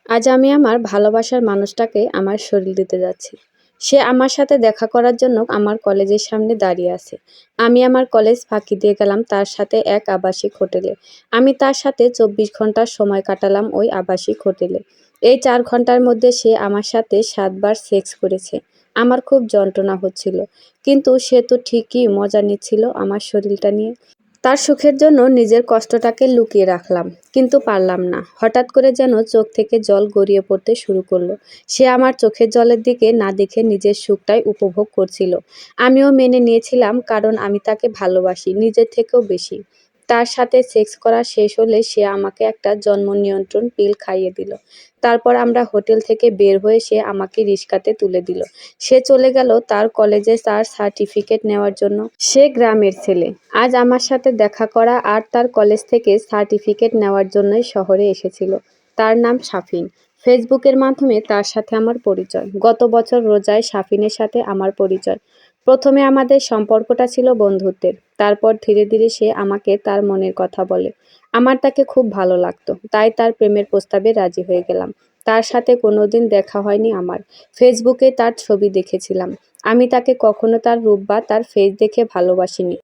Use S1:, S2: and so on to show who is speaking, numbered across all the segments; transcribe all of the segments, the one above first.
S1: আজ আমি আমার ভালোবাসার মানুষটাকে আমার শরীর দিতে যাচ্ছি। সে আমার সাথে দেখা করার জন্য আমার কলেজের সামনে দাঁড়িয়ে আছে। আমি আমার কলেজ ফাঁকি দিয়ে গেলাম তার সাথে এক আবাসিক হোটেলে। আমি তার সাথে ২৪ ঘন্টার সময় কাটালাম ওই আবাসিক হোটেলে। এই ৪ ঘন্টার মধ্যে সে আমার সাথে ৭ বার সেক্স করেছে। আমার খুব যন্ত্রণা হচ্ছিল। কিন্তু সে তো ঠিকই মজা নিচ্ছিল আমার শরীরটা নিয়ে। তার সুখের জন্য নিজের কষ্টটাকে লুকিয়ে রাখলাম, কিন্তু পারলাম না। হঠাৎ করে যেন চোখ থেকে জল গড়িয়ে পড়তে শুরু করলো। সে আমার চোখের জলের দিকে না দেখে নিজের সুখটাই উপভোগ করছিল। আমিও মেনে নিয়েছিলাম, কারণ আমি তাকে ভালোবাসি নিজের থেকেও বেশি। তার সাথে সেক্স করা শেষ হলে সে আমাকে একটা জন্ম নিয়ন্ত্রণ পিল খাইয়ে দিল। তারপর আমরা হোটেল থেকে বের হয়ে সে আমাকে রিক্সাতে তুলে দিল। সে চলে গেল তার কলেজে তার সার্টিফিকেট নেওয়ার জন্য। সে গ্রামের ছেলে। আজ আমার সাথে দেখা করা আর তার কলেজ থেকে সার্টিফিকেট নেওয়ার জন্যই শহরে এসেছিল। তার নাম সাফিন। ফেসবুকের মাধ্যমে তার সাথে আমার পরিচয়। গত বছর রোজায় সাফিনের সাথে আমার পরিচয়। প্রথমে আমাদের সম্পর্কটা ছিল বন্ধুত্বের। তারপর ধীরে ধীরে সে আমাকে তার মনের কথা বলে। আমার তাকে খুব ভালো লাগতো, তাই তার প্রেমের প্রস্তাবে রাজি হয়ে গেলাম। তার সাথে কোনোদিন দেখা হয়নি আমার। ফেসবুকে তার ছবি দেখেছিলাম। আমি তাকে কখনো তার রূপ বা তার ফেস দেখে ভালোবাসিনি।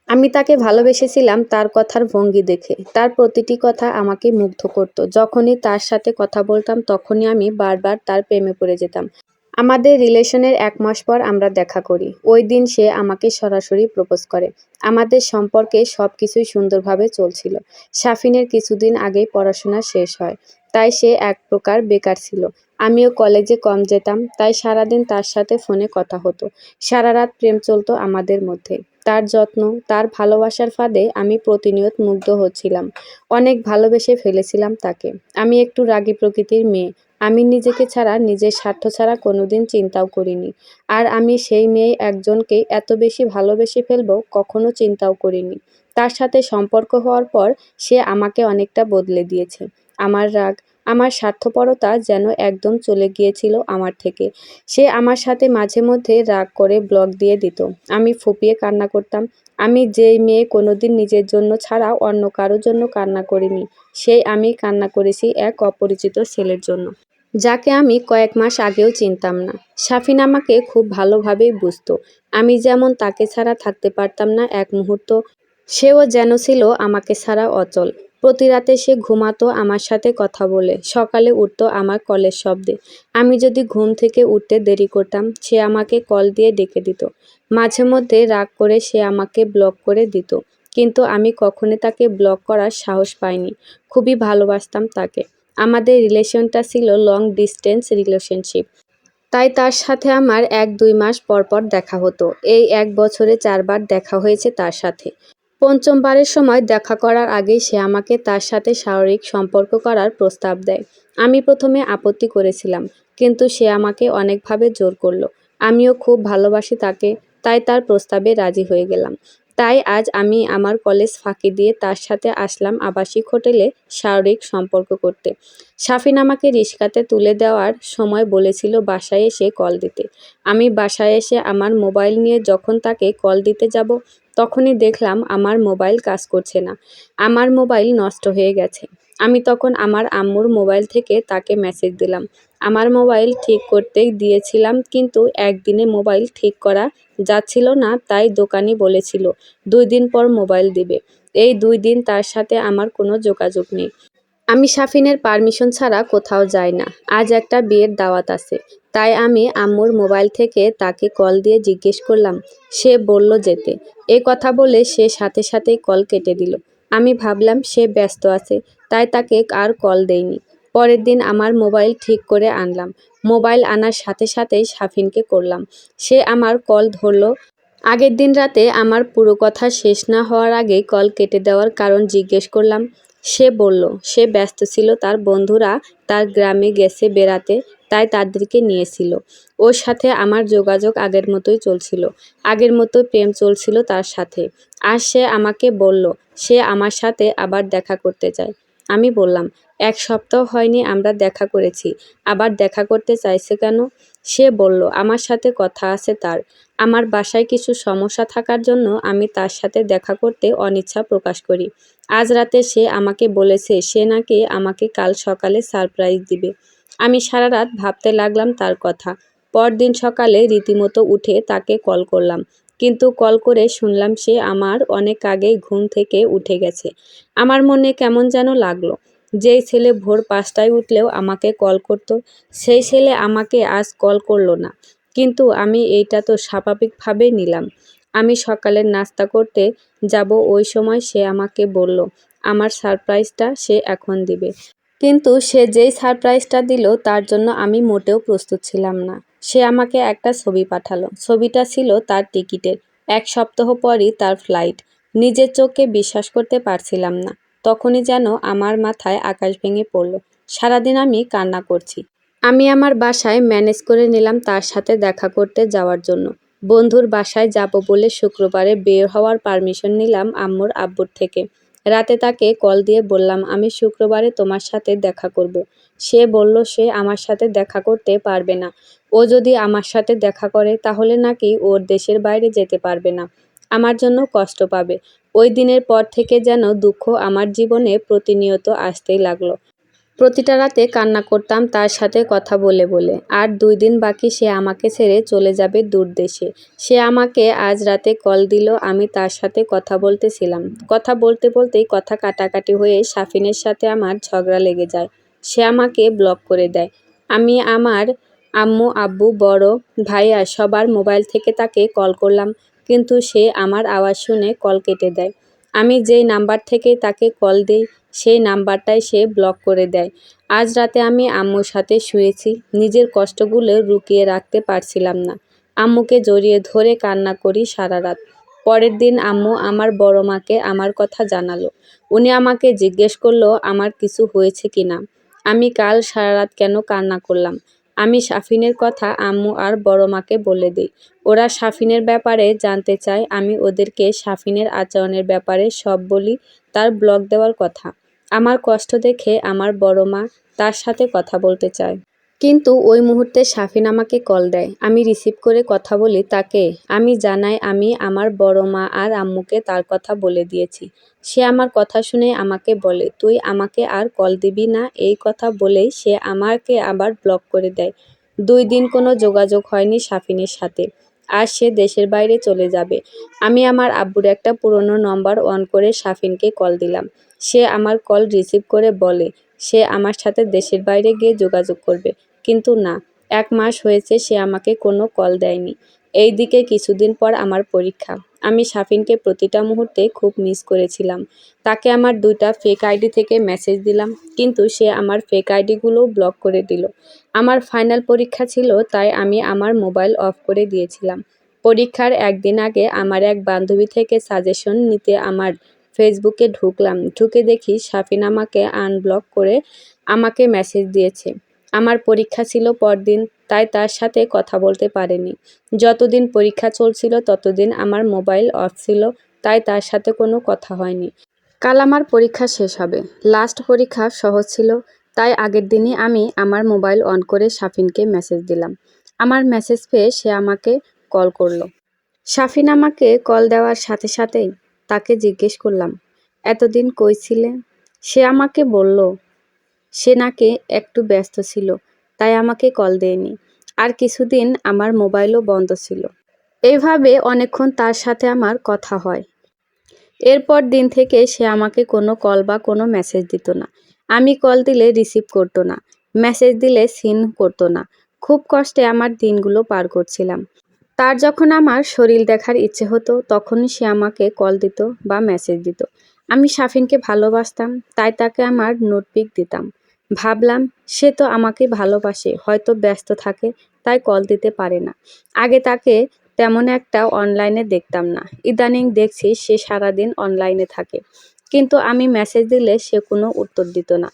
S1: আমি তাকে ভালোবেসেছিলাম তার কথার ভঙ্গি দেখে। তার প্রতিটি কথা আমাকে মুগ্ধ করত। যখনই তার সাথে কথা বলতাম তখনই আমি বারবার তার প্রেমে পড়ে যেতাম। আমাদের রিলেশনের ১ মাস পর আমরা দেখা করি। ওই দিন সে আমাকে সরাসরি প্রপোজ করে। আমাদের সম্পর্কে সবকিছুই সুন্দরভাবে চলছিল। সাফিনের কিছুদিন আগেই পড়াশোনা শেষ হয়। তাই সে এক প্রকার বেকার ছিল। আমিও কলেজে কম যেতাম, তাই সারাদিন তার সাথে ফোনে কথা হতো। সারা রাত প্রেম চলতো আমাদের মধ্যে। তার যত্ন, তার ভালোবাসার ফাঁদে আমি প্রতিনিয়ত মুগ্ধ হচ্ছিলাম। অনেক ভালোবেসে ফেলেছিলাম তাকে। আমি একটু রাগী প্রকৃতির মেয়ে। আমি নিজেকে ছাড়া, নিজের স্বার্থ ছাড়া কোনোদিন চিন্তাও করিনি। আর আমি সেই মেয়ে একজনকে এত বেশি ভালোবেসে ফেলবো কখনো চিন্তাও করিনি। তার সাথে সম্পর্ক হওয়ার পর সে আমাকে অনেকটা বদলে দিয়েছে। আমার রাগ, আমার স্বার্থপরতা যেন একদম চলে গিয়েছিল আমার থেকে। সে আমার সাথে মাঝে মধ্যে রাগ করে ব্লক দিয়ে দিত। আমি ফুঁপিয়ে কান্না করতাম। আমি যেই মেয়ে কোনোদিন নিজের জন্য ছাড়া অন্য কারো জন্য কান্না করিনি, সেই আমি কান্না করেছি এক অপরিচিত ছেলের জন্য, যাকে আমি কয়েক মাস আগেও চিনতাম না। সাফিন আমাকে খুব ভালোভাবেই বুঝতো। আমি যেমন তাকে ছাড়া থাকতে পারতাম না এক মুহূর্ত, সেও যেন ছিল আমাকে ছাড়া অচল। প্রতি রাতে সে ঘুমাতো আমার সাথে কথা বলে, সকালে উঠতো আমার কলের শব্দে। আমি যদি ঘুম থেকে উঠতে দেরি করতাম সে আমাকে কল দিয়ে ডেকে দিত। মাঝে মধ্যে রাগ করে সে আমাকে ব্লক করে দিত, কিন্তু আমি কখনো তাকে ব্লক করার সাহস পাইনি। খুবই ভালোবাসতাম তাকে। আমাদের রিলেশনটা ছিল লং ডিস্টেন্স রিলেশনশিপ। তাই তার সাথে আমার ১-২ মাস পর পর দেখা হতো। এই ১ বছরে ৪ বার দেখা হয়েছে তার সাথে। পঞ্চম বারের সময় দেখা করার আগেই সে আমাকে তার সাথে শারীরিক সম্পর্ক করার প্রস্তাব দেয়। আমি প্রথমে আপত্তি করেছিলাম, কিন্তু সে আমাকে অনেকভাবে জোর করলো। আমিও খুব ভালোবাসি তাকে, তাই তার প্রস্তাবে রাজি হয়ে গেলাম। তাই আজ আমি আমার কলেজ ফাঁকি দিয়ে তার সাথে আসলাম আবাসিক হোটেলে শারীরিক সম্পর্ক করতে। সাফিন আমাকে রিক্সাতে তুলে দেওয়ার সময় বলেছিল বাসায় এসে কল দিতে। আমি বাসায় এসে আমার মোবাইল নিয়ে যখন তাকে কল দিতে যাব, তখনই দেখলাম আমার মোবাইল কাজ করছে না। আমার মোবাইল নষ্ট হয়ে গেছে। আমি তখন আমার আম্মুর মোবাইল থেকে তাকে মেসেজ দিলাম। আমার মোবাইল ঠিক করতে দিয়েছিলাম, কিন্তু একদিনে মোবাইল ঠিক করা যাচ্ছিল না, তাই দোকানি বলেছিল ২ দিন পর মোবাইল দিবে। এই ২ দিন তার সাথে আমার কোনো যোগাযোগ নেই। আমি সাফিনের পারমিশন ছাড়া কোথাও যাই না। আজ একটা বিয়ের দাওয়াত আছে, তাই আমি আম্মুর মোবাইল থেকে তাকে কল দিয়ে জিজ্ঞেস করলাম। সে বলল যেতে। এই কথা বলে সে সাথে সাথেই কল কেটে দিল। আমি ভাবলাম সে ব্যস্ত আছে, তাই তাকে আর কল দেইনি। পরের দিন আমার মোবাইল ঠিক করে আনলাম। মোবাইল আনার সাথে সাথেই সাফিনকে করলাম। সে আমার কল ধরল। আগের দিন রাতে আমার পুরো কথা শেষ না হওয়ার আগেই কল কেটে দেওয়ার কারণ জিজ্ঞেস করলাম। সে বলল সে ব্যস্ত ছিল, তার বন্ধুরা তার গ্রামে গেছে বেড়াতে, তাই তাদেরকে নিয়েছিল। ওর সাথে আমার যোগাযোগ আগের মতোই চলছিল। আগের মতোই প্রেম চলছিল তার সাথে। আর সে আমাকে বলল সে আমার সাথে আবার দেখা করতে চায়। আমি বললাম, ১ সপ্তাহ হয়নি আমরা দেখা করেছি, আবার দেখা করতে চাইছে কেন? সে বলল, আমার সাথে কথা আছে তার। আমার বাসায় কিছু সমস্যা থাকার জন্য আমি তার সাথে দেখা করতে অনিচ্ছা প্রকাশ করি। আজ রাতে সে আমাকে বলেছে সে নাকি আমাকে কাল সকালে সারপ্রাইজ দিবে। আমি সারা রাত ভাবতে লাগলাম তার কথা। পরদিন সকালে রীতিমতো উঠে তাকে কল করলাম। কিন্তু কল করে শুনলাম সে আমার অনেক আগেই ঘুম থেকে উঠে গেছে। আমার মনে কেমন যেন লাগলো। যেই ছেলে ভোর ৫টায় উঠলেও আমাকে কল করত, সেই ছেলে আমাকে আজ কল করলো না। কিন্তু আমি এইটা তো স্বাভাবিকভাবেই নিলাম। আমি সকালের নাস্তা করতে যাব ওই সময় সে আমাকে বলল, আমার সারপ্রাইজটা সে এখন দিবে। কিন্তু সে যেই সারপ্রাইজটা দিল তার জন্য আমি মোটেও প্রস্তুত ছিলাম না। সে আমাকে একটা ছবি পাঠালো। ছবিটা ছিল তার টিকিটের। ১ সপ্তাহ পরই তার ফ্লাইট। নিজের চোখকে বিশ্বাস করতে পারছিলাম না। তখনই যেন আমার মাথায় আকাশ ভেঙে পড়ল। সারাদিন আমি কান্না করছি। আমি আমার বাসায় ম্যানেজ করে নিলাম তার সাথে দেখা করতে যাওয়ার জন্য। বন্ধুর বাসায় যাব বলে শুক্রবারে বের হওয়ার পারমিশন নিলাম আম্মুর আব্বুর থেকে। রাতে তাকে কল দিয়ে বললাম, আমি শুক্রবারে তোমার সাথে দেখা করব। সে বলল সে আমার সাথে দেখা করতে পারবে না। ও যদি আমার সাথে দেখা করে তাহলে নাকি ওর দেশের বাইরে যেতে পারবে না। আমার জন্য কষ্ট পাবে। ওই দিনের পর থেকে যেন দুঃখ আমার জীবনে প্রতিনিয়ত আসতেই লাগলো। প্রতিটা রাতে কান্না করতাম তার সাথে কথা বলে বলে। আর ২ দিন বাকি সে আমাকে ছেড়ে চলে যাবে দূর দেশে। সে আমাকে আজ রাতে কল দিল, আমি তার সাথে কথা বলতেছিলাম। কথা বলতে বলতেই কথা কাটাকাটি হয়ে শাফিনের সাথে আমার ঝগড়া লেগে যায়। সে আমাকে ব্লক করে দেয়। আমি আমার আম্মু, আব্বু, বড় ভাইয়া সবার মোবাইল থেকে তাকে কল করলাম, কিন্তু সে আমার আওয়াজ শুনে কল কেটে দেয়। আমি যেই নাম্বার থেকে তাকে কল দেই সেই নাম্বারটাই সে ব্লক করে দেয়। আজ রাতে আমি আম্মুর সাথে শুয়েছি, নিজের কষ্টগুলো লুকিয়ে রাখতে পারছিলাম না। আম্মুকে জড়িয়ে ধরে কান্না করি সারা রাত। পরের দিন আম্মু আমার বড় মাকে আমার কথা জানালো। উনি আমাকে জিজ্ঞেস করলো আমার কিছু হয়েছে কিনা। আমি কাল সারা রাত কেন কান্না করলাম। আমি শাফিনের কথা আম্মু আর বড় মাকে বলে দিই। ওরা শাফিনের ব্যাপারে জানতে চায়। আমি ওদেরকে শাফিনের আচরণের ব্যাপারে সব বলি, তার ব্লক দেওয়ার কথা। আমার কষ্ট দেখে আমার বড় মা তার সাথে কথা বলতে চায়। কিন্তু ওই মুহূর্তে শাফিন আমাকে কল দেয়। আমি রিসিভ করে কথা বলি তাকে। আমি জানাই আমি আমার বড় মা আর আম্মুকে তার কথা বলে দিয়েছি। সে আমার কথা শুনে আমাকে বলে, তুই আমাকে আর কল দিবি না। এই কথা বলেই সে আমাকে আবার ব্লক করে দেয়। ২ দিন কোনো যোগাযোগ হয়নি শাফিনের সাথে। আর সে দেশের বাইরে চলে যাবে। আমি আমার আব্বুর একটা পুরনো নম্বর অন করে শাফিনকে কল দিলাম। সে আমার কল রিসিভ করে বলে সে আমার সাথে দেশের বাইরে গিয়ে যোগাযোগ করবে। কিন্তু না, ১ মাস হয়েছে সে আমাকে কোনো কল দেয়নি। এইদিকে কিছুদিন পর আমার পরীক্ষা। আমি শাফিনকে প্রতিটা মুহূর্তে খুব মিস করেছিলাম। তাকে আমার ২টা ফেক আইডি থেকে মেসেজ দিলাম, কিন্তু সে আমার ফেক আইডিগুলোও ব্লক করে দিল। আমার ফাইনাল পরীক্ষা ছিল, তাই আমি আমার মোবাইল অফ করে দিয়েছিলাম। পরীক্ষার ১ দিন আগে আমার এক বান্ধবী থেকে সাজেশন নিতে আমার ফেসবুকে ঢুকলাম। ঢুকে দেখি শাফিন আমাকে আনব্লক করে আমাকে মেসেজ দিয়েছে। আমার পরীক্ষা ছিল পরদিন, তাই তার সাথে কথা বলতে পারিনি। যতদিন পরীক্ষা চলছিল ততদিন আমার মোবাইল অফ ছিল, তাই তার সাথে কোনো কথা হয়নি। কাল আমার পরীক্ষা শেষ হবে। লাস্ট পরীক্ষা সহজ ছিল, তাই আগের দিনই আমি আমার মোবাইল অন করে শাফিনকে মেসেজ দিলাম। আমার মেসেজ পেয়ে সে আমাকে কল করলো। শাফিন আমাকে কল দেওয়ার সাথে সাথেই তাকে জিজ্ঞেস করলাম, এতদিন কই ছিলে? সে আমাকে বলল সে নাকি একটু ব্যস্ত ছিল, তাই আমাকে কল দেয়নি। আর কিছুদিন আমার মোবাইলও বন্ধ ছিল। এইভাবে অনেকক্ষণ তার সাথে আমার কথা হয়। এরপর দিন থেকে সে আমাকে কোনো কল বা কোনো মেসেজ দিত না। আমি কল দিলে রিসিভ করতো না, মেসেজ দিলে সিন করতো না। খুব কষ্টে আমার দিনগুলো পার করছিলাম। তার যখন আমার শরীর দেখার ইচ্ছে হতো তখনই সে আমাকে কল দিত বা মেসেজ দিত। আমি শাফিনকে ভালোবাসতাম, তাই তাকে আমার নোটপিক দিতাম। ভাবলাম সে তো আমাকে ভালোবাসে, হয়তো ব্যস্ত থাকে, তাই কল দিতে পারে না। আগে তাকে তেমন একটা অনলাইনে দেখতাম না। ইদানিং দেখছি সে সারাদিন অনলাইনে থাকে। কিন্তু আমি মেসেজ দিলে সে কোনো উত্তর দিত না।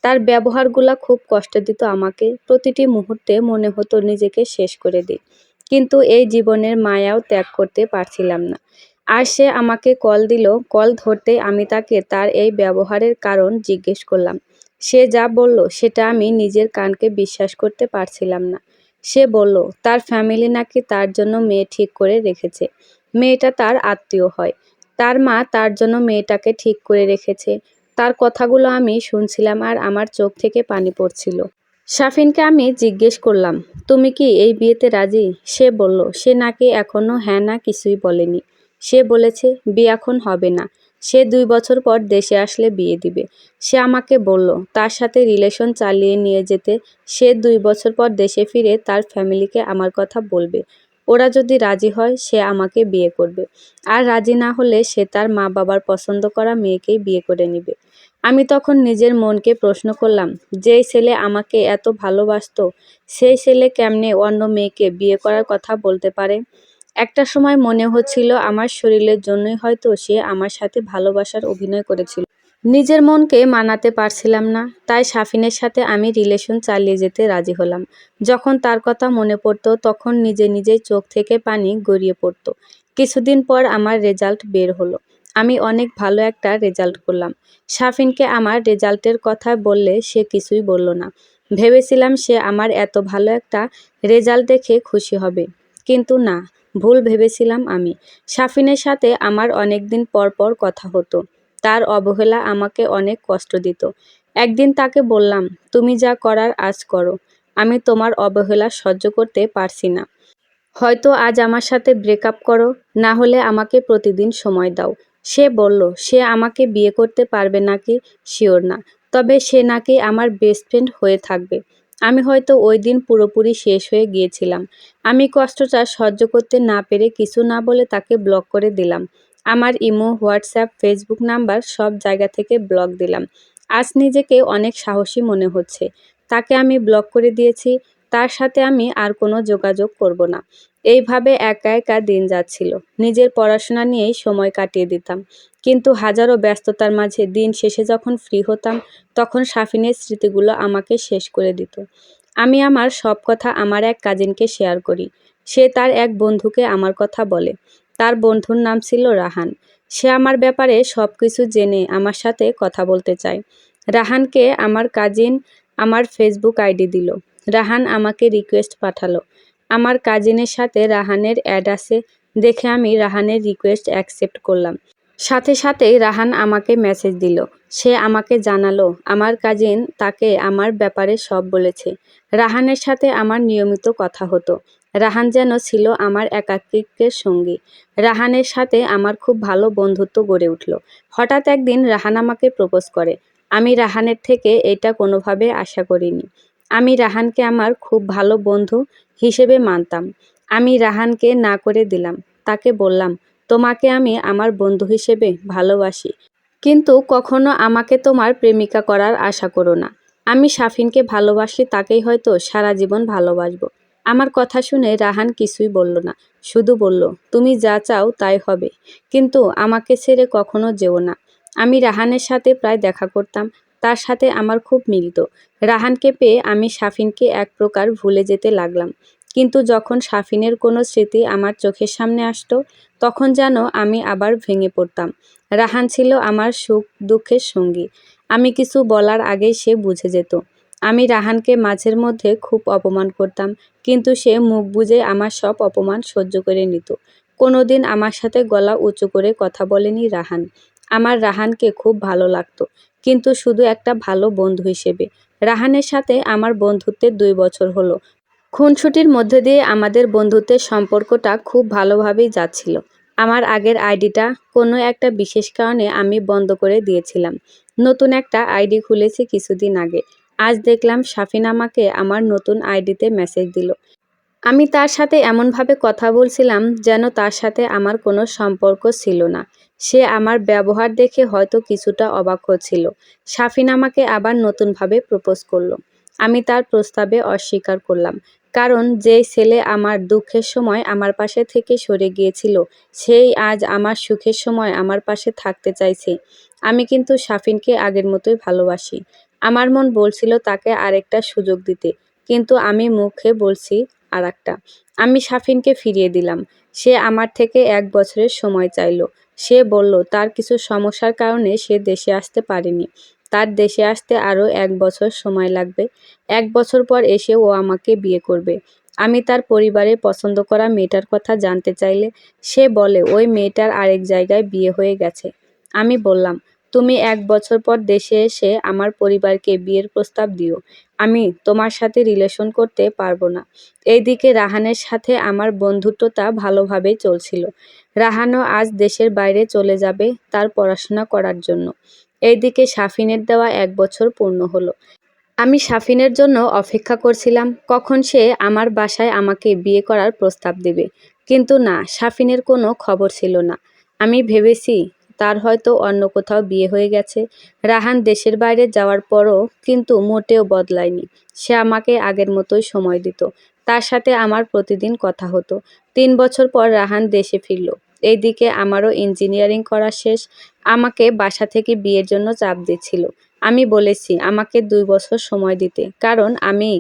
S1: তার ব্যবহারগুলা খুব কষ্ট দিত আমাকে। প্রতিটি মুহূর্তে মনে হতো নিজেকে শেষ করে দিই। কিন্তু এই জীবনের মায়াও ত্যাগ করতে পারছিলাম না। আর সে আমাকে কল দিল। কল ধরতেই আমি তাকে তার এই ব্যবহারের কারণ জিজ্ঞেস করলাম। সে যা বলল সেটা আমি নিজের কানকে বিশ্বাস করতে পারছিলাম না। সে বলল তার ফ্যামিলি নাকি তার জন্য মেয়ে ঠিক করে রেখেছে। মেয়েটা তার আত্মীয় হয়। তার মা তার জন্য মেয়েটাকে ঠিক করে রেখেছে। তার কথাগুলো আমি শুনছিলাম আর আমার চোখ থেকে পানি পড়ছিল। শাফিনকে আমি জিজ্ঞেস করলাম, তুমি কি এই বিয়েতে রাজি? সে বলল সে নাকি এখনো হ্যাঁ না কিছুই বলেনি। সে বলেছে বিয়ে এখন হবে না। সে 2 বছর পর দেশে আসলে বিয়ে দিবে। সে আমাকে বলল তার সাথে রিলেশন চালিয়ে নিয়ে যেতে সে 2 বছর পর দেশে ফিরে তার ফ্যামিলিকে আমার কথা বলবে। ওরা যদি রাজি হয় সে আমাকে বিয়ে করবে। আর রাজি না হলে সে তার মা বাবার পছন্দ করা মেয়েকেই বিয়ে করে নিবে। আমি তখন নিজের মনকে প্রশ্ন করলাম, যেই ছেলে আমাকে এত ভালোবাসতো সেই ছেলে কেমনে অন্য মেয়েকে বিয়ে করার কথা বলতে পারে? একটা সময় মনে হচ্ছিল আমার শরীরের জন্যই হয়তো সে আমার সাথে ভালোবাসার অভিনয় করেছিল। নিজের মনকে মানাতে পারছিলাম না, তাই শাফিনের সাথে আমি রিলেশন চালিয়ে যেতে রাজি হলাম। যখন তার কথা মনে পড়তো তখন নিজে নিজেই চোখ থেকে পানি গড়িয়ে পড়তো। কিছুদিন পর আমার রেজাল্ট বের হলো। আমি অনেক ভালো একটা রেজাল্ট করলাম। শাফিনকে আমার রেজাল্টের কথা বললে সে কিছুই বলল না। ভেবেছিলাম সে আমার এত ভালো একটা রেজাল্ট দেখে খুশি হবে, কিন্তু না, ভুল ভেবেছিলাম আমি। শাফিনের সাথে আমার অনেকদিন পর পর কথা হতো। তার অবহেলা আমাকে অনেক কষ্ট দিত। একদিন তাকে বললাম, তুমি যা করার আজ করো। আমি তোমার অবহেলা সহ্য করতে পারছি না। হয়তো আজ আমার সাথে ব্রেকআপ করো, না হলে আমাকে প্রতিদিন সময় দাও। সে বলল সে আমাকে বিয়ে করতে পারবে নাকি শিওর না, তবে সে নাকি আমার বেস্ট ফ্রেন্ড হয়ে থাকবে। আমি হয়তো ওই দিন পুরোপুরি শেষ হয়ে গিয়েছিলাম। আমি কষ্টটা সহ্য করতে না পেরে কিছু না বলে তাকে ব্লক করে দিলাম। আমার ইমো, হোয়াটসঅ্যাপ, ফেসবুক নাম্বার সব জায়গা থেকে ব্লক দিলাম। আজ নিজেকে অনেক সাহসী মনে হচ্ছে। তাকে আমি ব্লক করে দিয়েছি। তার সাথে আমি আর কোনো যোগাযোগ করব না। এইভাবে একা একা দিন যাচ্ছিল। নিজের পড়াশোনা নিয়েই সময় কাটিয়ে দিতাম। কিন্তু হাজারো ব্যস্ততার মাঝে দিন শেষে যখন ফ্রি হতাম তখন শাফিনের স্মৃতিগুলো আমাকে শেষ করে দিত। আমি আমার সব কথা আমার এক কাজিনকে শেয়ার করি। সে তার এক বন্ধুকে আমার কথা বলে। তার বন্ধুর নাম ছিল রাহান। সে আমার ব্যাপারে সব কিছু জেনে আমার সাথে কথা বলতে চায়। রাহানকে আমার কাজিন আমার ফেসবুক আইডি দিল। রাহান আমাকে রিকোয়েস্ট পাঠালো। আমার কাজিনের সাথে রাহানের অ্যাড আছে দেখে আমি রাহানের রিকোয়েস্ট অ্যাকসেপ্ট করলাম। সাথে সাথেই রাহান আমাকে মেসেজ দিল। সে আমাকে জানালো আমার কাজিন তাকে আমার ব্যাপারে সব বলেছে। রাহানের সাথে আমার নিয়মিত কথা হতো। রাহান যেন ছিল আমার একাকিত্বের সঙ্গী। রাহানের সাথে আমার খুব ভালো বন্ধুত্ব গড়ে উঠল। হঠাৎ একদিন রাহান আমাকে প্রপোজ করে। আমি রাহানের থেকে এটা কোনোভাবে আশা করিনি। আমি রাহানকে আমার খুব ভালো বন্ধু হিসেবে মানতাম। আমি রাহানকে না করে দিলাম। তাকে বললাম, তোমাকে আমি আমার বন্ধু হিসেবে ভালোবাসি, কিন্তু কখনো আমাকে তোমার প্রেমিকা করার আশা করো না। আমি শাফিনকে ভালোবাসি, তাকেই হয়তো সারা জীবন ভালোবাসবো। আমার কথা শুনে রাহান কিছুই বলল না, শুধু বলল, তুমি যা চাও তাই হবে, কিন্তু আমাকে ছেড়ে কখনো যেও না। আমি রাহানের সাথে প্রায় দেখা করতাম। তার সাথে আমার খুব মিলত। রাহানকে পেয়ে আমি শাফিনকে এক প্রকার ভুলে যেতে লাগলাম। কিন্তু যখন শাফিনের কোনো স্মৃতি আমার চোখের সামনে আসতো তখন যেন আমি আবার ভেঙে পড়তাম। রাহান ছিল আমার সুখ দুঃখের সঙ্গী। আমি কিছু বলার আগেই সে বুঝে যেত। আমি রাহানকে মাঝের মধ্যে খুব অপমান করতাম, কিন্তু সে মুখ বুজে আমার সব অপমান সহ্য করে নিত। কোনোদিন আমার সাথে গলা উঁচু করে কথা বলেনি রাহান। আমার রাহানকে খুব ভালো লাগতো, কিন্তু শুধু একটা ভালো বন্ধু হিসেবে। রাহানের সাথে আমার বন্ধুত্বের 2 বছর হলো। খুনসুটির মধ্যে দিয়ে আমাদের বন্ধুত্বের সম্পর্কটা খুব ভালোভাবেই যাচ্ছিল। আমার আগের আইডিটা কোনো একটা বিশেষ কারণে আমি বন্ধ করে দিয়েছিলাম। নতুন একটা আইডি খুলেছি কিছুদিন আগে। আজ দেখলাম শাফিন আমাকে আমার নতুন আইডিতে মেসেজ দিল। আমি তার সাথে এমনভাবে কথা বলছিলাম যেন তার সাথে আমার কোনো সম্পর্ক ছিল না। সে আমার ব্যবহার দেখে হয়তো কিছুটা অবাক হচ্ছিল। শাফিন আমাকে আবার নতুনভাবে প্রপোজ করলো। আমি তার প্রস্তাবে অস্বীকার করলাম। কারণ যেই ছেলে আমার দুঃখের সময় আমার পাশে থেকে সরে গিয়েছিল, সেই আজ আমার সুখের সময় আমার পাশে থাকতে চাইছে। আমি কিন্তু শাফিনকে আগের মতোই ভালোবাসি। আমার মন বলছিল তাকে আরেকটা সুযোগ দিতে, কিন্তু আমি মুখে বলছি আরেকটা। আমি সাফিনকে ফিরিয়ে দিলাম। সে আমার থেকে ১ বছরের সময় চাইল। সে বলল তার কিছু সমস্যার কারণে সে দেশে আসতে পারেনি। তার দেশে আসতে আরও ১ বছর সময় লাগবে। ১ বছর পর এসে ও আমাকে বিয়ে করবে। আমি তার পরিবারের পছন্দ করা মেয়েটার কথা জানতে চাইলে সে বলে ওই মেয়েটার আরেক জায়গায় বিয়ে হয়ে গেছে। আমি বললাম, তুমি ১ বছর পর দেশে এসে আমার পরিবারকে বিয়ের প্রস্তাব দিও। আমি তোমার সাথে রিলেশন করতে পারবো না। এইদিকে রাহানের সাথে আমার বন্ধুত্বটা ভালোভাবেই চলছিল। রাহানও আজ দেশের বাইরে চলে যাবে তার পড়াশোনা করার জন্য। এইদিকে সাফিনের দেওয়া ১ বছর পূর্ণ হলো। আমি সাফিনের জন্য অপেক্ষা করছিলাম কখন সে আমার বাসায় আমাকে বিয়ে করার প্রস্তাব দেবে। কিন্তু না, সাফিনের কোনো খবর ছিল না। আমি ভেবেছি তার হয়তো অন্য কোথাও বিয়ে হয়ে গেছে। রাহান দেশের বাইরে যাওয়ার পরও কিন্তু মোটেও বদলায়নি। সে আমাকে আগের মতোই সময় দিত। তার সাথে আমার প্রতিদিন কথা হতো। ৩ বছর পর রাহান দেশে ফিরল। এইদিকে আমারও ইঞ্জিনিয়ারিং করা শেষ। আমাকে বাসা থেকে বিয়ের জন্য চাপ দিচ্ছিল। আমি বলেছি আমাকে ২ বছর সময় দিতে, কারণ আমি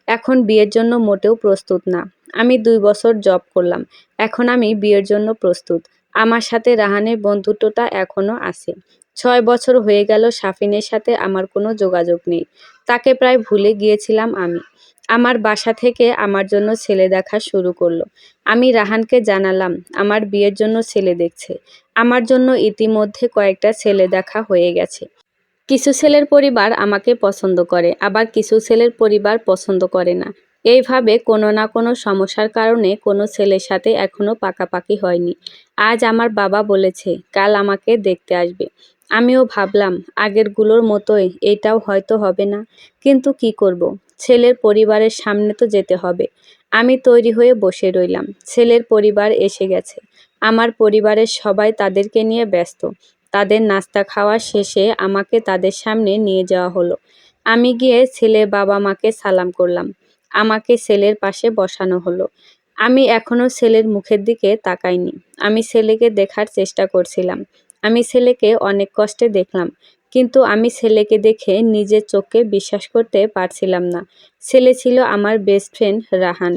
S1: এখন বিয়ের জন্য মোটেও প্রস্তুত না। আমি ২ বছর জব করলাম, এখন আমি বিয়ের জন্য প্রস্তুত। আমার সাথে রাহানের বন্ধুত্বটা এখনও আছে। ৬ বছর হয়ে গেল সাফিনের সাথে আমার কোনো যোগাযোগ নেই। তাকে প্রায় ভুলে গিয়েছিলাম আমি। আমার বাসা থেকে আমার জন্য ছেলে দেখা শুরু করলো। আমি রাহানকে জানালাম আমার বিয়ের জন্য ছেলে দেখছে। আমার জন্য ইতিমধ্যে কয়েকটা ছেলে দেখা হয়ে গেছে। কিছু ছেলের পরিবার আমাকে পছন্দ করে, আবার কিছু ছেলের পরিবার পছন্দ করে না। এইভাবে কোনো না কোনো সমস্যার কারণে কোনো ছেলের সাথে এখনো পাকাপাকি হয়নি। আজ আমার বাবা বলেছে কাল আমাকে দেখতে আসবে। আমিও ভাবলাম আগেরগুলোর মতোই এইটাও হয়তো হবে না, কিন্তু কি করব, ছেলের পরিবারের সামনে তো যেতে হবে। আমি তৈরি হয়ে বসে রইলাম। ছেলের পরিবার এসে গেছে। আমার পরিবারের সবাই তাদেরকে নিয়ে ব্যস্ত। তাদের নাস্তা খাওয়া শেষে আমাকে তাদের সামনে নিয়ে যাওয়া হলো। আমি গিয়ে ছেলের বাবা মাকে সালাম করলাম। আমাকে ছেলের পাশে বসানো হলো। আমি এখনো ছেলের মুখের দিকে তাকাইনি। আমি ছেলেকে দেখার চেষ্টা করছিলাম। আমি ছেলেকে অনেক কষ্টে দেখলাম, কিন্তু আমি ছেলেকে দেখে নিজের চোখকে বিশ্বাস করতে পারছিলাম না। ছেলে ছিল আমার বেস্ট ফ্রেন্ড রাহান।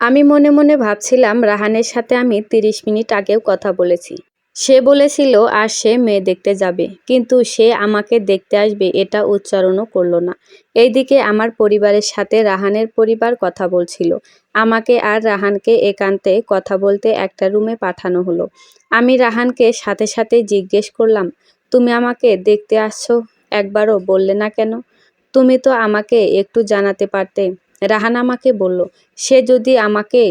S1: আমি মনে মনে ভাবছিলাম রাহানের সাথে আমি ৩০ মিনিট আগেও কথা বলেছি। সে বলেছিল আজ সে মেয়ে দেখতে যাবে, কিন্তু সে আমাকে দেখতে আসবে এটা উচ্চারণও করল না। এইদিকে আমার পরিবারের সাথে রাহানের পরিবার কথা বলছিল। আমাকে আর রাহানকে একান্তে কথা বলতে একটা রুমে পাঠানো হলো। আমি রাহানকে সাথে সাথে জিজ্ঞেস করলাম, তুমি আমাকে দেখতে আসছো, একবারও বললে না কেন? তুমি তো আমাকে একটু জানাতে পারতে। রাহান আমাকে বলল, সে যদি আমাকে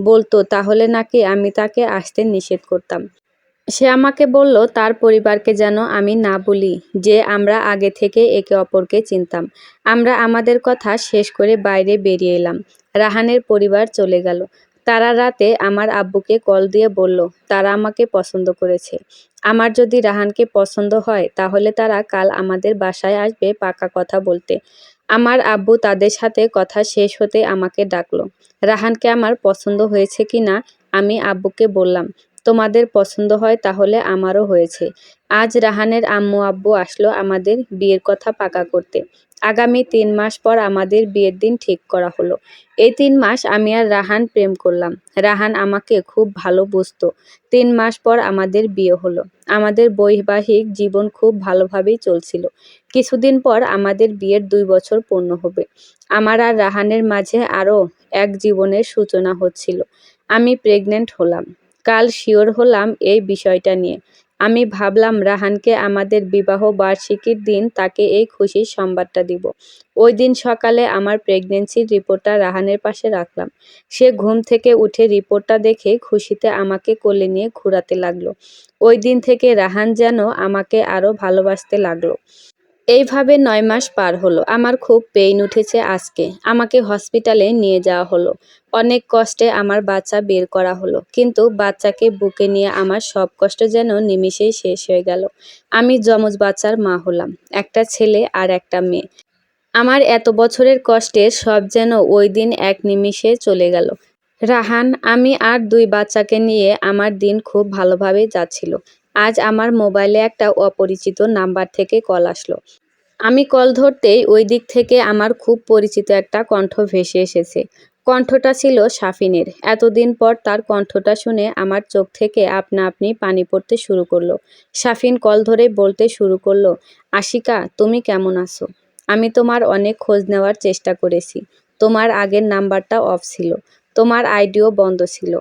S1: বলতো তাহলে নাকি আমি তাকে আসতে নিষেধ করতাম। সে আমাকে বলল তার পরিবারকে যেন আমি না বলি যে আমরা আগে থেকে একে অপরকে চিনতাম। আমরা আমাদের কথা শেষ করে বাইরে বেরিয়ে এলাম। রাহানের পরিবার চলে গেল। তারা রাতে আমার আব্বুকে কল দিয়ে বলল তারা আমাকে পছন্দ করেছে। আমার যদি রাহানকে পছন্দ হয় তাহলে তারা কাল আমাদের বাসায় আসবে পাকা কথা বলতে। আমার আব্বু তাদের সাথে কথা শেষ হতে আমাকে ডাকলো। রাহানকে আমার পছন্দ হয়েছে কিনা আমি আব্বুকে বললাম, তোমাদের পছন্দ হয় তাহলে আমারও হয়েছে। আজ রাহানের আম্মু আব্বু আসলো আমাদের বিয়ের কথা পাকা করতে। আগামী ৩ মাস পর আমাদের বিয়ের দিন ঠিক করা হলো। এই ৩ মাস আমি আর রাহান প্রেম করলাম। রাহান আমাকে খুব ভালো বুঝতো। ৩ মাস পর আমাদের বিয়ে হলো। আমাদের বৈবাহিক জীবন খুব ভালোভাবেই চলছিল। কিছুদিন পর আমাদের বিয়ের ২ বছর পূর্ণ হবে। আমার আর রাহানের মাঝে আরও এক জীবনের সূচনা হচ্ছিল। আমি প্রেগনেন্ট হলাম। কাল শিওর হলাম এই বিষয়টা নিয়ে। আমি ভাবলাম রাহানকে আমাদের বিবাহ বার্ষিকীর দিন তাকে এই খুশির সংবাদটা দিব। ওই দিন সকালে আমার প্রেগনেন্সির রিপোর্টটা রাহানের পাশে রাখলাম। সে ঘুম থেকে উঠে রিপোর্টটা দেখে খুশিতে আমাকে কোলে নিয়ে ঘুরাতে লাগলো। ওই দিন থেকে রাহান যেন আমাকে আরও ভালোবাসতে লাগলো। এইভাবে ৯ মাস পার হলো। আমার খুব পেইন উঠেছে আজকে। আমাকে হসপিটালে নিয়ে যাওয়া হলো। অনেক কষ্টে আমার বাচ্চা বের করা হলো। কিন্তু বাচ্চাকে বুকে নিয়ে আমার সব কষ্ট যেন নিমিষেই শেষ হয়ে গেল। আমি যমজ বাচ্চার মা হলাম। একটা ছেলে আর একটা মেয়ে। আমার এত বছরের কষ্টের সব যেন ওই দিন এক নিমিষে চলে গেল। রাহান, আমি আর ২ বাচ্চাকে নিয়ে আমার দিন খুব ভালোভাবেই যাচ্ছিল। আজ আমার মোবাইলে একটা অপরিচিত নাম্বার থেকে কল আসলো। আমি কল ধরতেই ওই দিক থেকে আমার খুব পরিচিত একটা কণ্ঠ ভেসে এসেছে। কণ্ঠটা ছিল সাফিনের। এতদিন পর তার কণ্ঠটা শুনে আমার চোখ থেকে আপনা আপনি পানি পড়তে শুরু করলো। সাফিন কল ধরে বলতে শুরু করলো, আশিকা তুমি কেমন আছো? আমি তোমার অনেক খোঁজ নেওয়ার চেষ্টা করেছি। তোমার আগের নাম্বারটা অফ ছিল, তোমার আইডিও বন্ধ ছিল।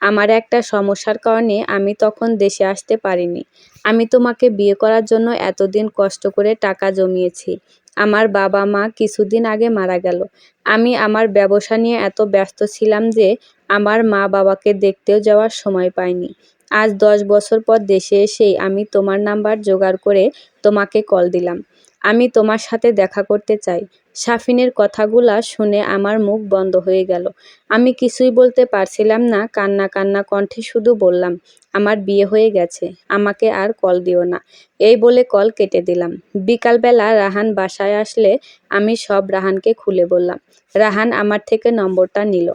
S1: আমার একটা সমস্যার কারণে আমি তখন দেশে আসতে পারিনি। আমি তোমাকে বিয়ে করার জন্য এতদিন কষ্ট করে টাকা জমিয়েছি। আমার বাবা মা কিছুদিন আগে মারা গেল। আমি আমার ব্যবসা নিয়ে এত ব্যস্ত ছিলাম যে আমার মা বাবাকে দেখতেও যাওয়ার সময় পাইনি। আজ 10 বছর পর দেশে এসেই আমি তোমার নাম্বার জোগাড় করে তোমাকে কল দিলাম। আমি তোমার সাথে দেখা করতে চাই। সাফিনের কথাগুলা শুনে আমার মুখ বন্ধ হয়ে গেল। আমি কিছুই বলতে পারছিলাম না, কান্না কান্না কণ্ঠে শুধু বললাম, আমার বিয়ে হয়ে গেছে, আমাকে আর কল দিও না। এই বলে কল কেটে দিলাম। বিকালবেলা রাহান বাসায় আসলে আমি সব রাহানকে খুলে বললাম। রাহান আমার থেকে নম্বরটা নিল।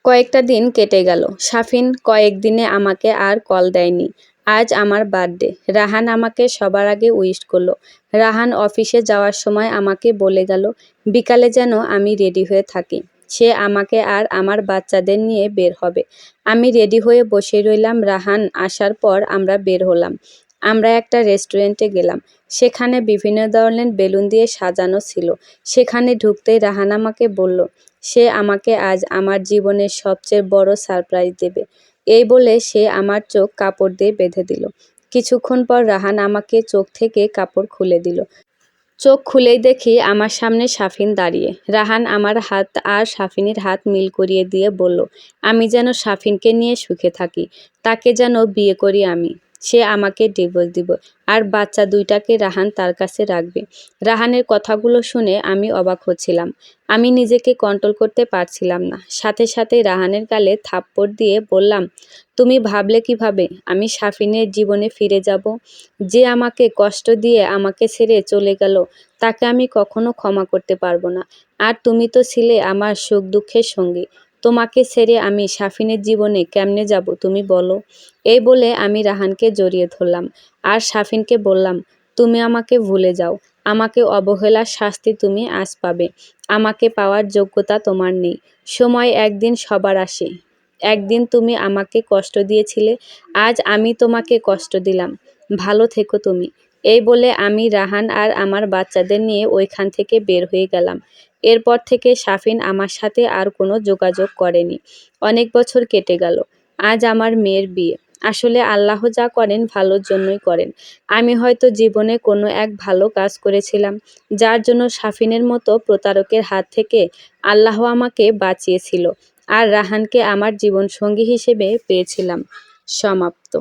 S1: কয়েকটা দিন কেটে গেল। সাফিন কয়েকদিনে আমাকে আর কল দেয়নি। আজ আমার বার্থডে। রাহান আমাকে সবার আগে উইশ করলো। রাহান অফিসে যাওয়ার সময় আমাকে বলে গেল বিকালে যেন আমি রেডি হয়ে থাকি। সে আমাকে আর আমার বাচ্চাদের নিয়ে বের হবে। আমি রেডি হয়ে বসে রইলাম। রাহান আসার পর আমরা বের হলাম। আমরা একটা রেস্টুরেন্টে গেলাম। সেখানে বিভিন্ন ধরনের বেলুন দিয়ে সাজানো ছিল। সেখানে ঢুকতেই রাহান আমাকে বলল, সে আমাকে আজ আমার জীবনের সবচেয়ে বড় সারপ্রাইজ দেবে। এই বলে সে আমার চোখ কাপড় দিয়ে বেঁধে দিল। কিছুক্ষণ পর রাহান আমাকে চোখ থেকে কাপড় খুলে দিল। চোখ খুলেই দেখি আমার সামনে সাফিন দাঁড়িয়ে। রাহান আমার হাত আর সাফিনের হাত মিল করিয়ে দিয়ে বলল, আমি যেন সাফিনকে নিয়ে সুখে থাকি, তাকে যেন বিয়ে করি আমি। সে আমাকে ডিভোর্স দিব আর বাচ্চা দুইটাকে রাহান তার কাছে রাখবে। রাহানের কথাগুলো শুনে আমি অবাক হচ্ছিলাম। আমি নিজেকে কন্ট্রোল করতে পারছিলাম না। সাথে সাথে রাহানের গালে থাপ্পড় দিয়ে বললাম, তুমি ভাবলে কিভাবে আমি সাফিনের জীবনে ফিরে যাব? যে আমাকে কষ্ট দিয়ে আমাকে ছেড়ে চলে গেল, তাকে আমি কখনো ক্ষমা করতে পারবো না। আর তুমি তো ছিলে আমার সুখ দুঃখের সঙ্গী। তোমাকে ছেড়ে আমি সাফিনের জীবনে কেমনে যাব তুমি বলো? এই বলে আমি রাহানকে জড়িয়ে ধরলাম আর সাফিনকে বললাম, তুমি আমাকে ভুলে যাও। আমাকে অবহেলার শাস্তি তুমি আজ পাবে। আমাকে পাওয়ার যোগ্যতা তোমার নেই। সময় একদিন সবার আসে। একদিন তুমি আমাকে কষ্ট দিয়েছিলে, আজ আমি তোমাকে কষ্ট দিলাম। ভালো থেকো তুমি। এই বলে আমি রাহান আর আমার বাচ্চাদের নিয়ে ওইখান থেকে বের হয়ে গেলাম। এরপর থেকে সাফিন আমার সাথে আর কোনো যোগাযোগ করেনি। অনেক বছর কেটে গেল। আজ আমার মেয়ের বিয়ে। আসলে আল্লাহ যা করেন ভালোর জন্যই করেন। আমি হয়তো জীবনে কোনো এক ভালো কাজ করেছিলাম, যার জন্য সাফিনের মতো প্রতারকের হাত থেকে আল্লাহ আমাকে বাঁচিয়েছিল আর রাহানকে আমার জীবনসঙ্গী হিসেবে পেয়েছিলাম। সমাপ্ত।